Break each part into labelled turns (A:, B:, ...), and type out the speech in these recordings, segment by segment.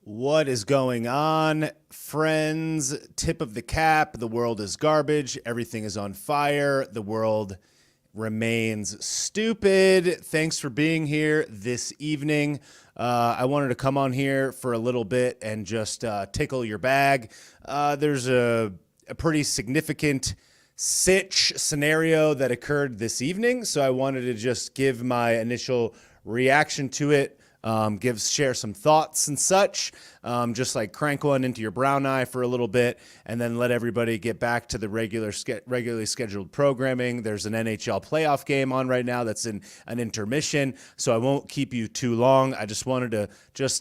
A: What is going on, friends? Tip of the cap. The world is garbage. Everything is on fire. The world remains stupid. Thanks for being here this evening. I wanted to come on here for a little bit and just tickle your bag. There's a pretty significant scenario that occurred this evening, so I wanted to just give my initial reaction to it. Share some thoughts and such, just like crank one into your brown eye for a little bit and then let everybody get back to the regularly scheduled programming. There's an NHL playoff game on right now that's in an intermission, so I won't keep you too long. I just wanted to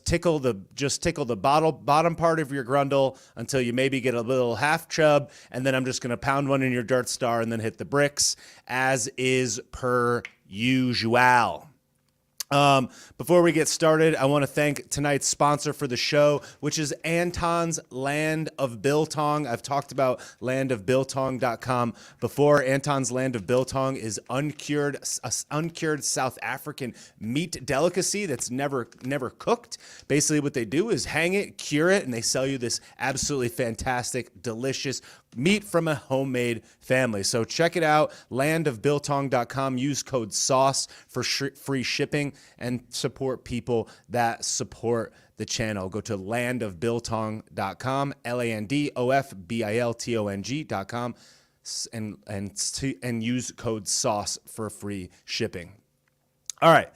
A: tickle the bottom part of your grundle until you maybe get a little half chub, and then I'm just going to pound one in your Dart Star and then hit the bricks as is per usual. Before we get started, I want to thank tonight's sponsor for the show, which is Anton's Land of Biltong. I've talked about landofbiltong.com before. Anton's Land of Biltong is uncured South African meat delicacy that's never cooked. Basically, what they do is hang it, cure it, and they sell you this absolutely fantastic, delicious meat from a homemade family. So check it out, landofbiltong.com. Use code SAUCE for free shipping and support people that support the channel. Go to landofbiltong.com, landofbiltong.com, and use code SAUCE for free shipping. All right.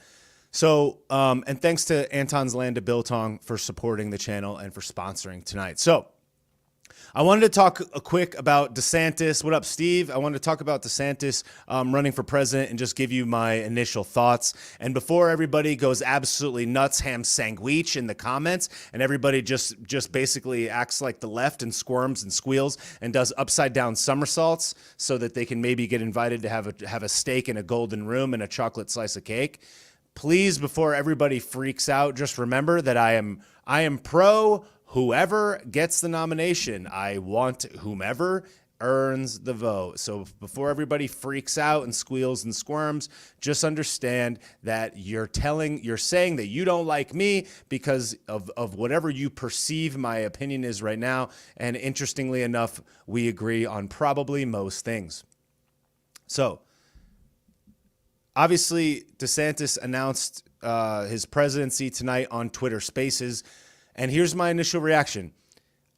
A: So, and thanks to Anton's Land of Biltong for supporting the channel and for sponsoring tonight. So, I wanted to talk quick about DeSantis. What up, Steve? I wanted to talk about DeSantis running for president and just give you my initial thoughts. And before everybody goes absolutely nuts, ham sandwich in the comments, and everybody just basically acts like the left and squirms and squeals and does upside down somersaults so that they can maybe get invited to have a steak in a golden room and a chocolate slice of cake. Please, before everybody freaks out, just remember that I am pro whoever gets the nomination. I want whomever earns the vote. So before everybody freaks out and squeals and squirms, just understand that you're saying that you don't like me because of whatever you perceive my opinion is right now. And interestingly enough, we agree on probably most things. So obviously, DeSantis announced his presidency tonight on Twitter Spaces. And here's my initial reaction.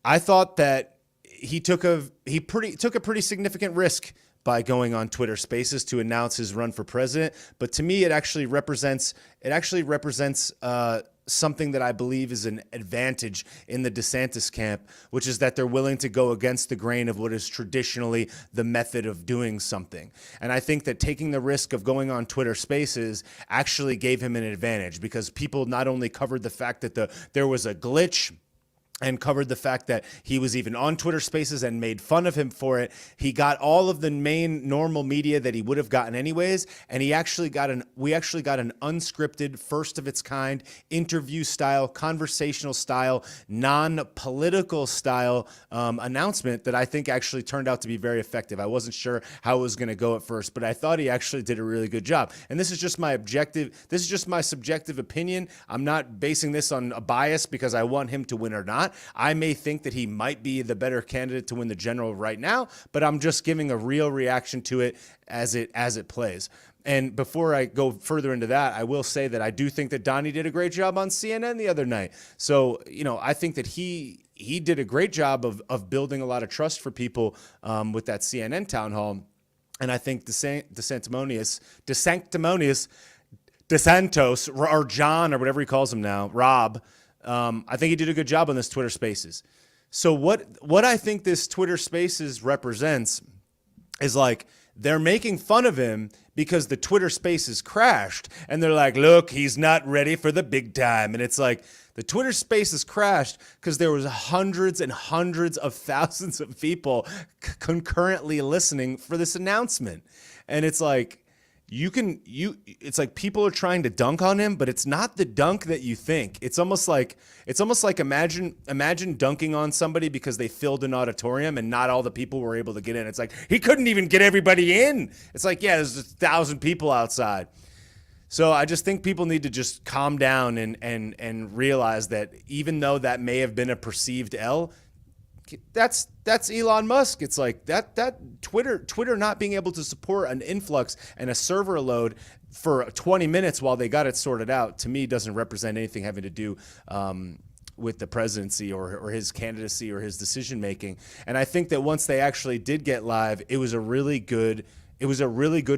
A: I thought that he took a pretty significant risk by going on Twitter Spaces to announce his run for president. But to me, it actually represents something that I believe is an advantage in the DeSantis camp, which is that they're willing to go against the grain of what is traditionally the method of doing something. And I think that taking the risk of going on Twitter Spaces actually gave him an advantage because people not only covered the fact that there was a glitch and covered the fact that he was even on Twitter Spaces and made fun of him for it. He got all of the main normal media that he would have gotten anyways, and we actually got an unscripted, first of its kind, interview style, conversational style, non-political style announcement that I think actually turned out to be very effective. I wasn't sure how it was going to go at first, but I thought he actually did a really good job. And this is just my subjective opinion. I'm not basing this on a bias because I want him to win or not. I may think that he might be the better candidate to win the general right now, but I'm just giving a real reaction to it as it plays. And before I go further into that, I will say that I do think that Donnie did a great job on CNN the other night. So, I think that he did a great job of building a lot of trust for people with that CNN town hall. And I think DeSantos, or John, or whatever he calls him now, Rob, I think he did a good job on this Twitter Spaces. So what I think this Twitter Spaces represents is like they're making fun of him because the Twitter Spaces crashed. And they're like, look, he's not ready for the big time. And it's like the Twitter Spaces crashed because there was hundreds and hundreds of thousands of people concurrently listening for this announcement. And it's like, it's like people are trying to dunk on him, but it's not the dunk that you think. It's almost like imagine dunking on somebody because they filled an auditorium and not all the people were able to get in. It's like he couldn't even get everybody in. It's like, yeah, there's 1,000 people outside. So I just think people need to just calm down and realize that even though that may have been a perceived L, that's Elon Musk. It's like that Twitter not being able to support an influx and a server load for 20 minutes while they got it sorted out, to me doesn't represent anything having to do with the presidency or his candidacy or his decision making. And I think that once they actually did get live, it was a really good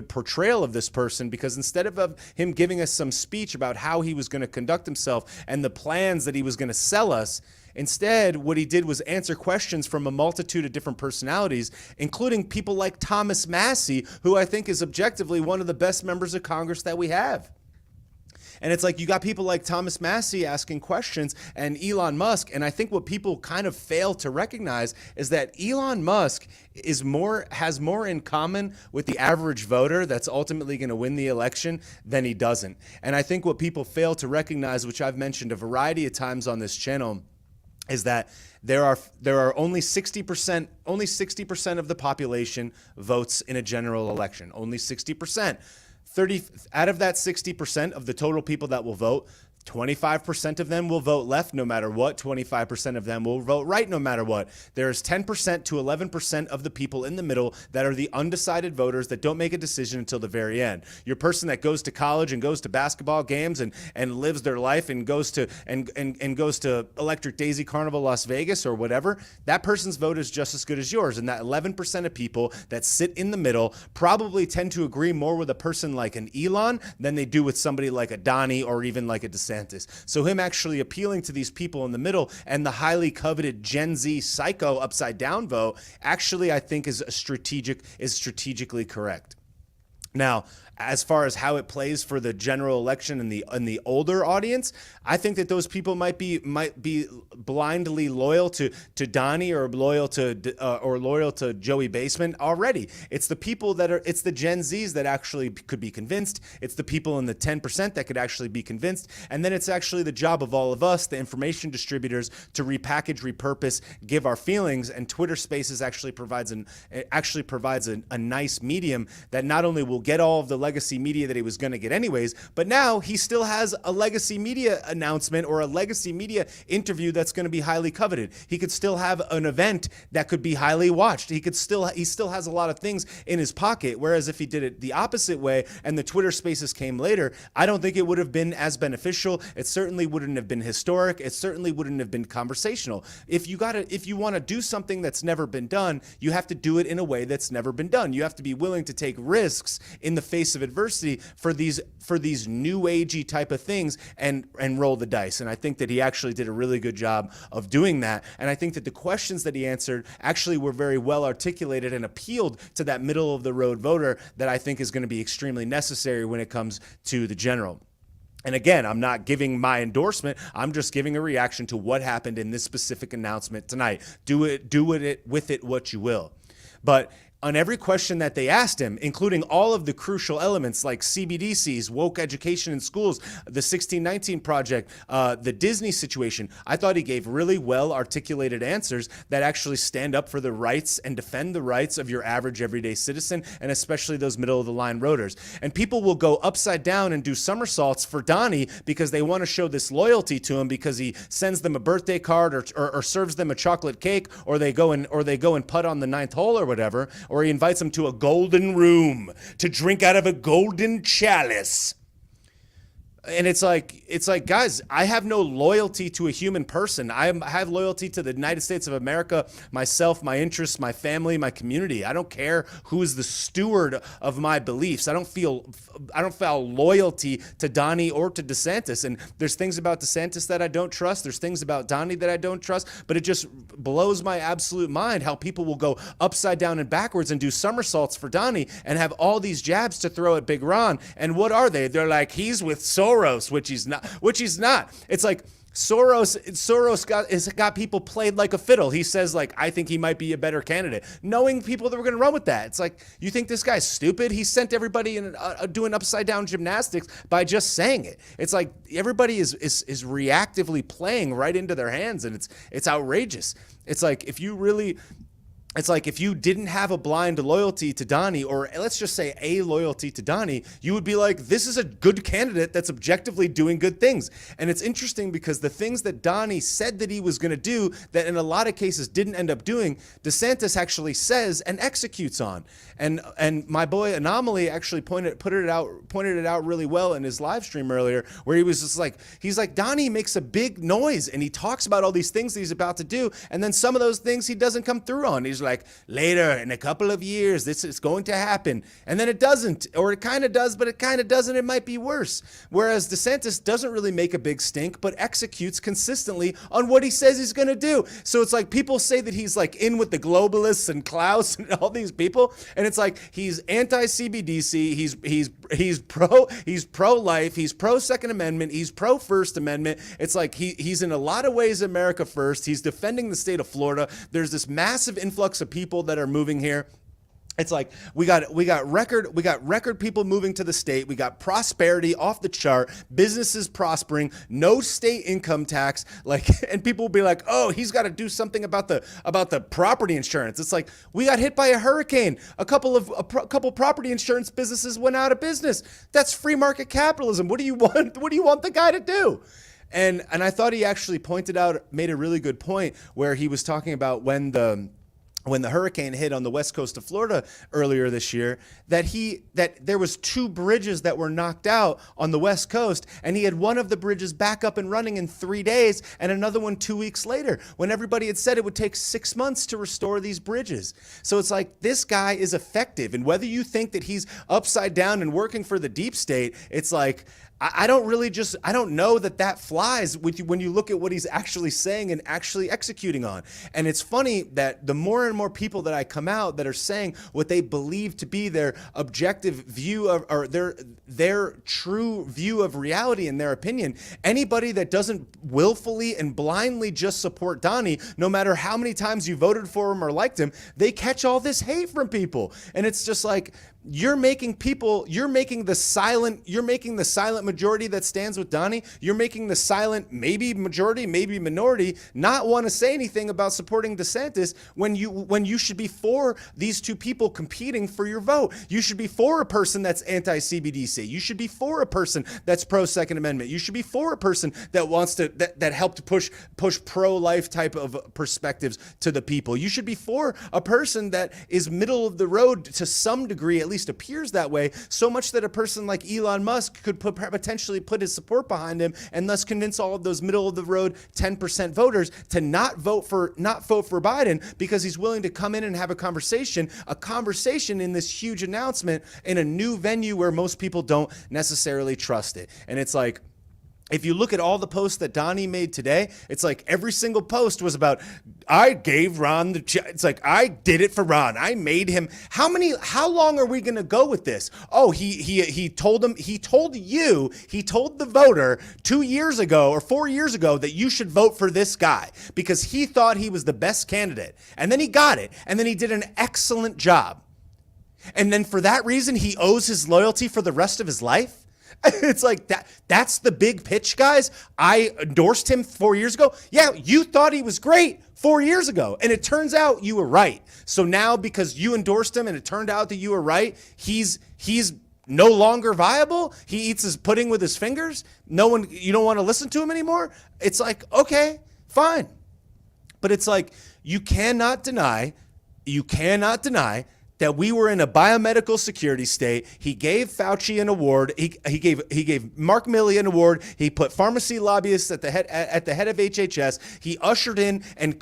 A: portrayal of this person, because instead of him giving us some speech about how he was going to conduct himself and the plans that he was going to sell us, instead, what he did was answer questions from a multitude of different personalities, including people like Thomas Massie, who I think is objectively one of the best members of Congress that we have. And it's like you got people like Thomas Massie asking questions and Elon Musk. And I think what people kind of fail to recognize is that Elon Musk has more in common with the average voter that's ultimately going to win the election than he doesn't. And I think what people fail to recognize, which I've mentioned a variety of times on this channel, is that there are only 60% of the population votes in a general election. Only 60%. Out of that 60% of the total people that will vote, 25% of them will vote left no matter what. 25% of them will vote right no matter what. There's 10% to 11% of the people in the middle that are the undecided voters that don't make a decision until the very end. Your person that goes to college and goes to basketball games and lives their life and goes to Electric Daisy Carnival Las Vegas or whatever, that person's vote is just as good as yours. And that 11% of people that sit in the middle probably tend to agree more with a person like an Elon than they do with somebody like a Donnie or even like a DeSantis. So him actually appealing to these people in the middle and the highly coveted Gen Z psycho upside down vote actually I think is strategically correct. Now, as far as how it plays for the general election and the older audience, I think that those people might be blindly loyal to Donnie or loyal to Joey Basement already. It's the people it's the Gen Zs that actually could be convinced. It's the people in the 10% that could actually be convinced. And then it's actually the job of all of us, the information distributors, to repackage, repurpose, give our feelings. And Twitter Spaces actually provides a nice medium that not only will get all of the legacy media that he was going to get anyways, but now he still has a legacy media announcement or a legacy media interview that's going to be highly coveted. He could still have an event that could be highly watched. He still has a lot of things in his pocket, whereas if he did it the opposite way and the Twitter Spaces came later, I don't think it would have been as beneficial. It certainly wouldn't have been historic. It certainly wouldn't have been conversational. If you want to do something that's never been done, you have to do it in a way that's never been done. You have to be willing to take risks in the face of adversity for these new agey type of things and roll the dice. And I think that he actually did a really good job of doing that. And I think that the questions that he answered actually were very well articulated and appealed to that middle of the road voter that I think is going to be extremely necessary when it comes to the general. And again, I'm not giving my endorsement. I'm just giving a reaction to what happened in this specific announcement tonight. Do with it what you will. But on every question that they asked him, including all of the crucial elements like CBDCs, woke education in schools, the 1619 Project, the Disney situation, I thought he gave really well articulated answers that actually stand up for the rights and defend the rights of your average everyday citizen, and especially those middle of the line voters. And people will go upside down and do somersaults for Donnie because they want to show this loyalty to him because he sends them a birthday card or serves them a chocolate cake, or they go and putt on the ninth hole or whatever, or he invites them to a golden room to drink out of a golden chalice. And it's like, guys, I have no loyalty to a human person. I have loyalty to the United States of America, myself, my interests, my family, my community. I don't care who is the steward of my beliefs. I don't feel loyalty to Donnie or to DeSantis. And there's things about DeSantis that I don't trust. There's things about Donnie that I don't trust. But it just blows my absolute mind how people will go upside down and backwards and do somersaults for Donnie and have all these jabs to throw at Big Ron. And what are they? They're like, he's with Soros, which he's not. It's like Soros got people played like a fiddle. He says, like, I think he might be a better candidate, knowing people that were going to run with that. It's like, you think this guy's stupid? He sent everybody in doing upside down gymnastics by just saying it. It's like everybody is reactively playing right into their hands, and it's outrageous. It's like, if you really it's like if you didn't have a blind loyalty to Donnie, or let's just say a loyalty to Donnie, you would be like, this is a good candidate that's objectively doing good things. And it's interesting because the things that Donnie said that he was going to do that in a lot of cases didn't end up doing, DeSantis actually says and executes on. And my boy Anomaly actually pointed it out really well in his live stream earlier, where he was just like, he's like, Donnie makes a big noise and he talks about all these things that he's about to do, and then some of those things he doesn't come through on. He's like, later in a couple of years, this is going to happen. And then it doesn't, or it kind of does, but it kind of doesn't. It might be worse. Whereas DeSantis doesn't really make a big stink, but executes consistently on what he says he's going to do. So it's like people say that he's like in with the globalists and Klaus and all these people. And it's like, he's anti-CBDC. He's pro-life. He's pro-Second Amendment. He's pro-First Amendment. It's like he's in a lot of ways America first. He's defending the state of Florida. There's this massive influx of people that are moving here. It's like we got record people moving to the state. We got prosperity off the chart, businesses prospering, no state income tax. Like, and people will be like, "Oh, he's got to do something about the property insurance." It's like we got hit by a hurricane. A couple property insurance businesses went out of business. That's free market capitalism. What do you want? What do you want the guy to do? And I thought he actually made a really good point where he was talking about when the hurricane hit on the west coast of Florida earlier this year, that there was 2 bridges that were knocked out on the west coast, and he had one of the bridges back up and running in 3 days and another one 2 weeks later, when everybody had said it would take 6 months to restore these bridges. So it's like, this guy is effective, and whether you think that he's upside down and working for the deep state, it's like, I don't know that flies with you when you look at what he's actually saying and actually executing on. And it's funny that the more and more people that I come out that are saying what they believe to be their objective view of, or their true view of reality in their opinion, anybody that doesn't willfully and blindly just support Donnie, no matter how many times you voted for him or liked him, they catch all this hate from people. And it's just like, you're making the silent majority that stands with Donnie, you're making the silent maybe majority, maybe minority not want to say anything about supporting DeSantis when you should be for these two people competing for your vote. You should be for a person that's anti-CBDC. You should be for a person that's pro-Second Amendment. You should be for a person that wants to, that helped push pro-life type of perspectives to the people. You should be for a person that is middle of the road to some degree, at least appears that way, so much that a person like Elon Musk could potentially put his support behind him and thus convince all of those middle of the road 10% voters to not vote for Biden, because he's willing to come in and have a conversation in this huge announcement in a new venue where most people don't necessarily trust it. And it's like, if you look at all the posts that Donnie made today, it's like every single post was about, I gave Ron it's like, I did it for Ron. I made him. How long are we going to go with this? Oh, he told the voter 2 years ago or 4 years ago that you should vote for this guy because he thought he was the best candidate. And then he got it. And then he did an excellent job. And then for that reason, he owes his loyalty for the rest of his life. It's like that's the big pitch, guys. I endorsed him 4 years ago. Yeah, you thought he was great 4 years ago, and it turns out you were right. So now, because you endorsed him and it turned out that you were right, he's no longer viable. He eats his pudding with his fingers. You don't want to listen to him anymore. It's like, okay, fine. But it's like, you cannot deny that we were in a biomedical security state. He gave Fauci an award. He gave Mark Milley an award. He put pharmacy lobbyists at the head of HHS. He ushered in and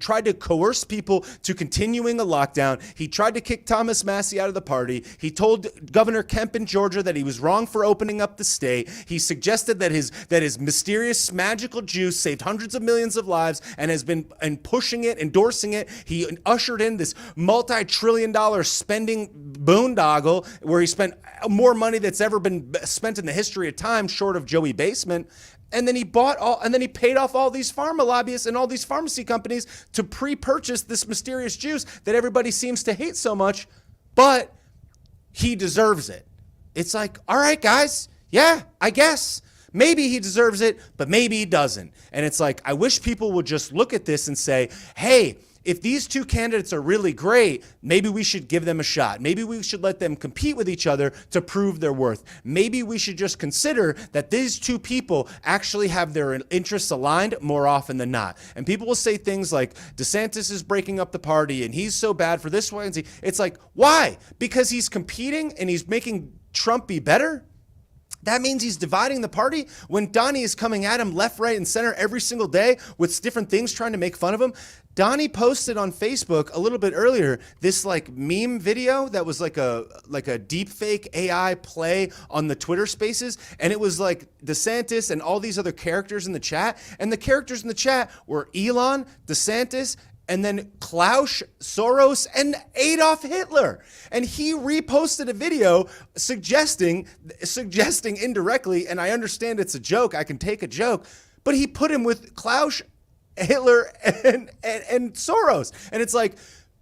A: tried to coerce people to continuing a lockdown. He tried to kick Thomas Massie out of the party. He told Governor Kemp in Georgia that he was wrong for opening up the state. He suggested that his mysterious magical juice saved hundreds of millions of lives and has been pushing it, endorsing it. He ushered in this multi-trillion-dollar spending boondoggle where he spent more money that's ever been spent in the history of time, short of Joey Basement. And then he paid off all these pharma lobbyists and all these pharmacy companies to pre-purchase this mysterious juice that everybody seems to hate so much, but he deserves it. It's like, all right, guys, yeah, I guess. Maybe he deserves it, but maybe he doesn't. And it's like, I wish people would just look at this and say, hey, if these two candidates are really great, maybe we should give them a shot. Maybe we should let them compete with each other to prove their worth. Maybe we should just consider that these two people actually have their interests aligned more often than not. And people will say things like, DeSantis is breaking up the party and he's so bad for this way. It's like, why? Because he's competing and he's making Trump be better? That means he's dividing the party when Donnie is coming at him left, right, and center every single day with different things trying to make fun of him. Donnie posted on Facebook a little bit earlier this like meme video that was like a deep fake AI play on the Twitter Spaces, and it was like DeSantis and all these other characters in the chat, and the characters in the chat were Elon, DeSantis, and then Klaus, Soros, and Adolf Hitler. And he reposted a video suggesting indirectly, and I understand it's a joke, I can take a joke, but he put him with Klaus, Hitler, and Soros. And it's like,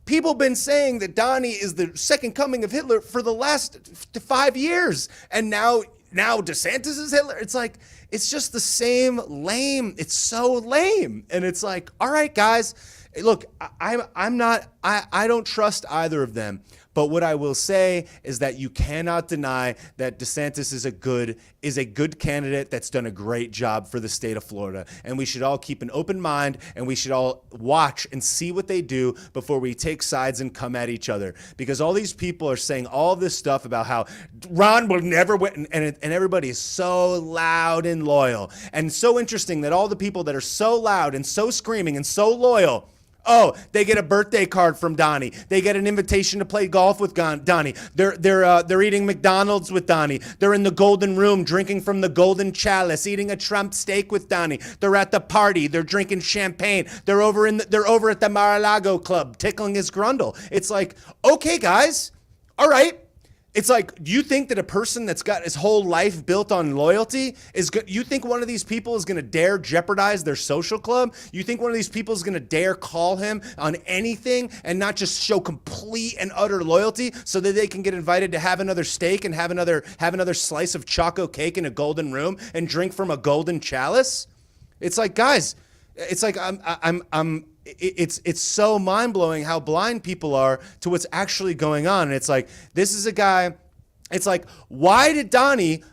A: people been saying that Donnie is the second coming of Hitler for the last 5 years. And now DeSantis is Hitler. It's like, it's just the same lame. It's so lame. And it's like, all right, guys, look, I don't trust either of them. But what I will say is that you cannot deny that DeSantis is a good candidate that's done a great job for the state of Florida. And we should all keep an open mind, and we should all watch and see what they do before we take sides and come at each other. Because all these people are saying all this stuff about how Ron will never win, and everybody is so loud and loyal. And so interesting that all the people that are so loud and so screaming and so loyal, oh, they get a birthday card from Donnie. They get an invitation to play golf with Donnie. They're eating McDonald's with Donnie. They're in the golden room drinking from the golden chalice, eating a Trump steak with Donnie. They're at the party. They're drinking champagne. They're over at the Mar-a-Lago club tickling his grundle. It's like, okay, guys, all right. It's like, you think that a person that's got his whole life built on loyalty is good? You think one of these people is going to dare jeopardize their social club? You think one of these people is going to dare call him on anything and not just show complete and utter loyalty so that they can get invited to have another steak and have another slice of choco cake in a golden room and drink from a golden chalice? It's like, guys, it's like it's so mind-blowing how blind people are to what's actually going on. And it's like, this is a guy, it's like, why did Donnie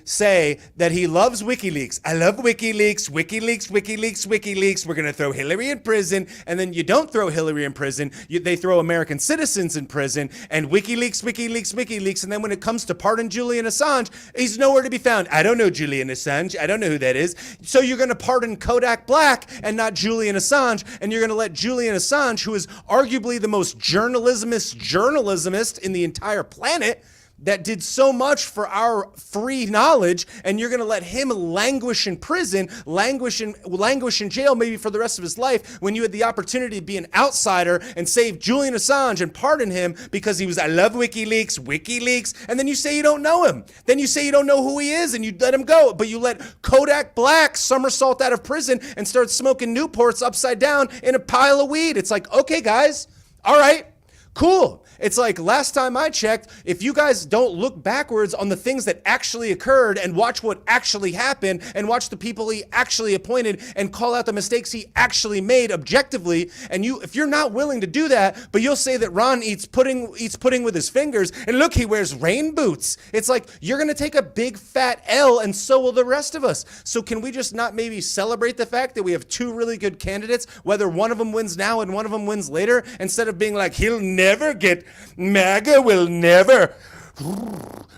A: say that he loves WikiLeaks? I love WikiLeaks, WikiLeaks, WikiLeaks, WikiLeaks. We're going to throw Hillary in prison. And then you don't throw Hillary in prison. They throw American citizens in prison, and WikiLeaks, WikiLeaks, WikiLeaks. And then when it comes to pardon Julian Assange, he's nowhere to be found. I don't know Julian Assange. I don't know who that is. So you're going to pardon Kodak Black and not Julian Assange. And you're going to let Julian Assange, who is arguably the most journalismist in the entire planet, that did so much for our free knowledge, and you're going to let him languish in prison, languish in jail maybe for the rest of his life, when you had the opportunity to be an outsider and save Julian Assange and pardon him because he was, I love WikiLeaks, WikiLeaks, and then you say you don't know him. Then you say you don't know who he is, and you let him go, but you let Kodak Black somersault out of prison and start smoking Newports upside down in a pile of weed. It's like, okay, guys, all right, cool. It's like, last time I checked, if you guys don't look backwards on the things that actually occurred and watch what actually happened and watch the people he actually appointed and call out the mistakes he actually made objectively, and if you're not willing to do that, but you'll say that Ron eats pudding with his fingers, and look, he wears rain boots. It's like, you're going to take a big fat L, and so will the rest of us. So can we just not maybe celebrate the fact that we have two really good candidates, whether one of them wins now and one of them wins later, instead of being like, he'll never get, MAGA will never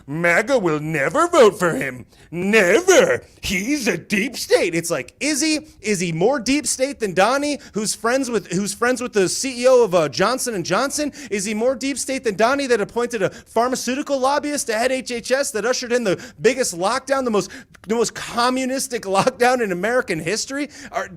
A: vote for him. Never. He's a deep state. It's like, is he more deep state than Donnie, who's friends with the CEO of Johnson & Johnson? Is he more deep state than Donnie, that appointed a pharmaceutical lobbyist to head HHS, that ushered in the biggest lockdown, the most communistic lockdown in American history?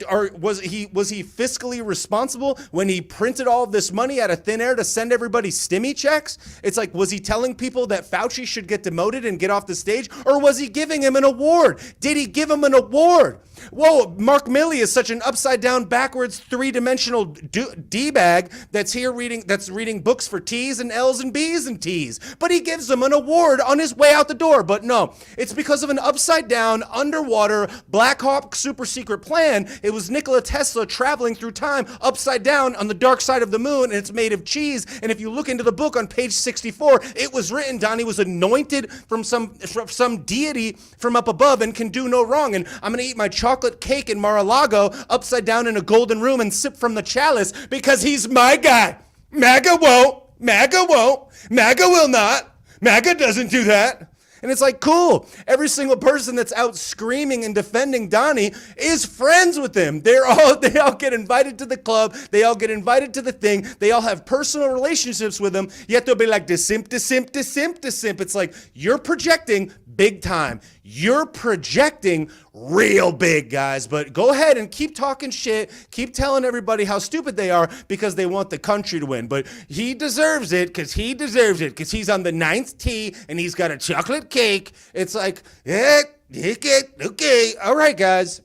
A: Or was he fiscally responsible when he printed all of this money out of thin air to send everybody stimmy checks? It's like, was he telling people that Fauci should get demoted and get off the stage, or was he giving him an award? Did he give him an award? Whoa, Mark Milley is such an upside down, backwards, three-dimensional D-bag that's reading books for T's and L's and B's and T's. But he gives them an award on his way out the door. But no, it's because of an upside down, underwater, Black Hawk super secret plan. It was Nikola Tesla traveling through time upside down on the dark side of the moon, and it's made of cheese. And if you look into the book on page 64, it was written Donnie was anointed from some deity from up above and can do no wrong. And I'm going to eat my chocolate cake in Mar-a-Lago upside down in a golden room and sip from the chalice because he's my guy. MAGA won't. MAGA won't. MAGA will not. MAGA doesn't do that. And it's like, cool. Every single person that's out screaming and defending Donnie is friends with him. They all get invited to the club. They all get invited to the thing. They all have personal relationships with him. Yet they'll be like, DeSimp. It's like, you're projecting big time. You're projecting real big, guys. But go ahead and keep talking shit. Keep telling everybody how stupid they are because they want the country to win. But he deserves it because he's on the 9th tee and he's got a chocolate cake. It's like, yeah, okay. All right, guys.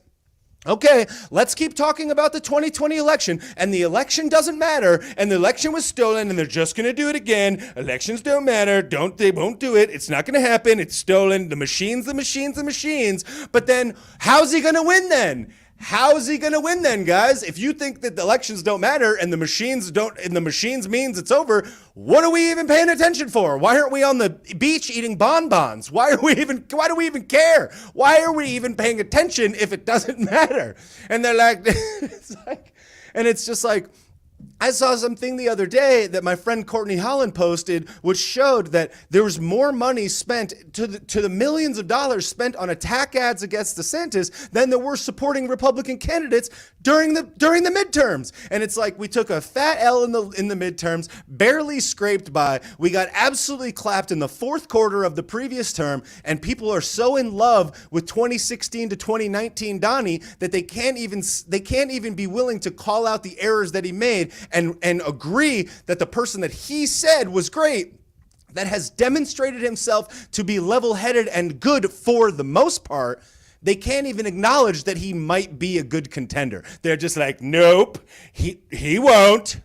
A: Okay, let's keep talking about the 2020 election, and the election doesn't matter, and the election was stolen, and they're just going to do it again. Elections don't matter. They won't do it. It's not going to happen. It's stolen. The machines. But then, how's he going to win then? How's he going to win then, guys? If you think that the elections don't matter and the machines don't, and the machines means it's over, what are we even paying attention for? Why aren't we on the beach eating bonbons? Why do we even care? Why are we even paying attention if it doesn't matter? And they're like, it's just like, I saw something the other day that my friend Courtney Holland posted, which showed that there was more money spent to the millions of dollars spent on attack ads against DeSantis than there were supporting Republican candidates during the midterms. And it's like we took a fat L in the midterms, barely scraped by. We got absolutely clapped in the fourth quarter of the previous term, and people are so in love with 2016 to 2019 Donnie that they can't even be willing to call out the errors that he made and agree that the person that he said was great, that has demonstrated himself to be level-headed and good for the most part. They can't even acknowledge that he might be a good contender. They're just like, nope, he won't.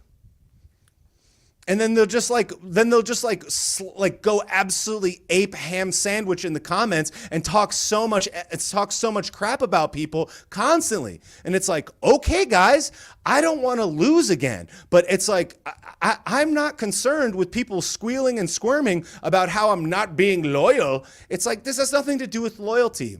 A: And then they'll just go absolutely ape ham sandwich in the comments and talk so much crap about people constantly. And it's like, okay, guys, I don't want to lose again. But it's like, I'm not concerned with people squealing and squirming about how I'm not being loyal. It's like, this has nothing to do with loyalty.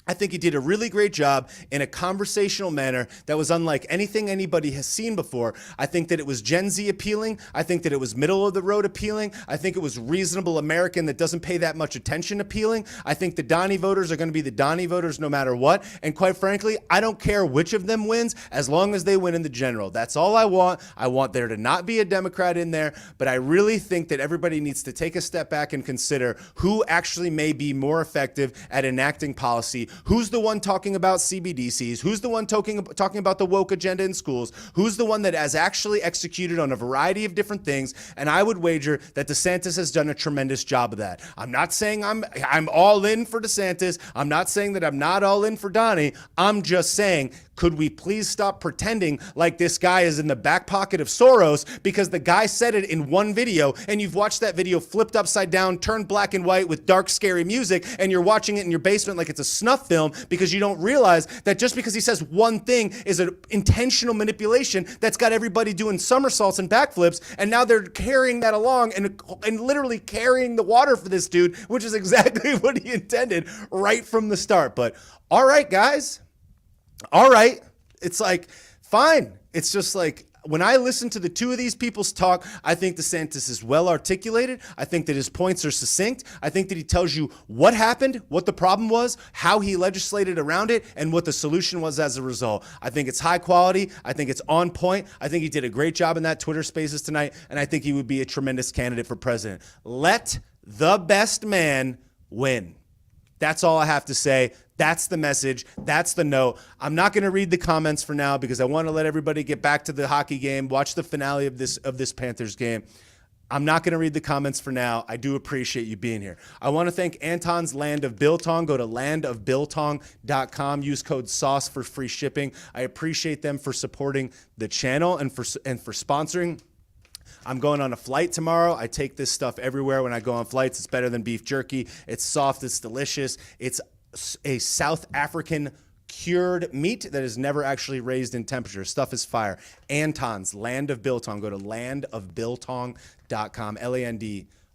A: I think he did a really great job in a conversational manner that was unlike anything anybody has seen before. I think that it was Gen Z appealing. I think that it was middle of the road appealing. I think it was reasonable American that doesn't pay that much attention appealing. I think the Donnie voters are going to be the Donnie voters no matter what. And quite frankly, I don't care which of them wins as long as they win in the general. That's all I want. I want there to not be a Democrat in there. But I really think that everybody needs to take a step back and consider who actually may be more effective at enacting policy. Who's the one talking about CBDCs? Who's the one talking about the woke agenda in schools? Who's the one that has actually executed on a variety of different things? And I would wager that DeSantis has done a tremendous job of that. I'm not saying I'm all in for DeSantis. I'm not saying that I'm not all in for Donnie. I'm just saying, could we please stop pretending like this guy is in the back pocket of Soros, because the guy said it in one video, and you've watched that video flipped upside down, turned black and white with dark, scary music, and you're watching it in your basement like it's a snuff film because you don't realize that just because he says one thing is an intentional manipulation that's got everybody doing somersaults and backflips, and now they're carrying that along and literally carrying the water for this dude, which is exactly what he intended right from the start. But all right, guys. All right. It's like, fine. It's just like, when I listen to the two of these people's talk, I think DeSantis is well articulated. I think that his points are succinct. I think that he tells you what happened, what the problem was, how he legislated around it, and what the solution was as a result. I think it's high quality. I think it's on point. I think he did a great job in that Twitter Spaces tonight, and I think he would be a tremendous candidate for president. Let the best man win. That's all I have to say. That's the message. That's the note. I'm not going to read the comments for now because I want to let everybody get back to the hockey game, watch the finale of this Panthers game. I'm not going to read the comments for now. I do appreciate you being here. I want to thank Anton's Land of Biltong. Go to landofbiltong.com. Use code SAUCE for free shipping. I appreciate them for supporting the channel and for sponsoring. I'm going on a flight tomorrow. I take this stuff everywhere when I go on flights. It's better than beef jerky. It's soft. It's delicious. It's a South African cured meat that is never actually raised in temperature. Stuff is fire. Anton's Land of Biltong. Go to landofbiltong.com.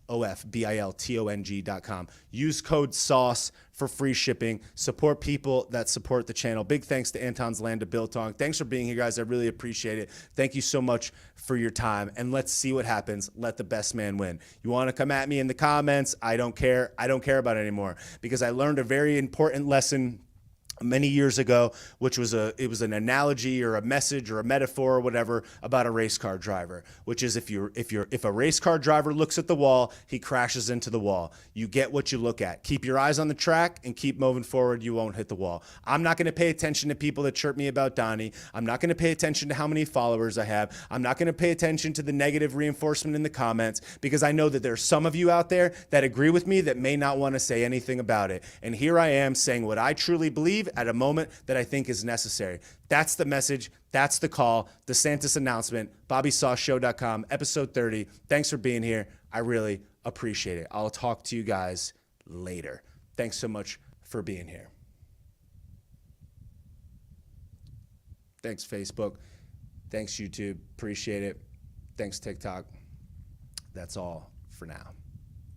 A: LANDOFBILTONG.com. Use code SAUCE for free shipping. Support people that support the channel. Big thanks to Anton's Land of Biltong. Thanks for being here, guys. I really appreciate it. Thank you so much for your time. And let's see what happens. Let the best man win. You want to come at me in the comments? I don't care. I don't care about it anymore because I learned a very important lesson many years ago, which was an analogy or a message or a metaphor or whatever about a race car driver, which is if a race car driver looks at the wall, he crashes into the wall. You get what you look at. Keep your eyes on the track and keep moving forward. You won't hit the wall. I'm not going to pay attention to people that chirp me about Donnie. I'm not going to pay attention to how many followers I have. I'm not going to pay attention to the negative reinforcement in the comments because I know that there's some of you out there that agree with me that may not want to say anything about it. And here I am saying what I truly believe at a moment that I think is necessary. That's the message. That's the call. DeSantis announcement. BobbySauceShow.com, episode 30. Thanks for being here. I really appreciate it. I'll talk to you guys later. Thanks so much for being here. Thanks, Facebook. Thanks, YouTube. Appreciate it. Thanks, TikTok. That's all for now.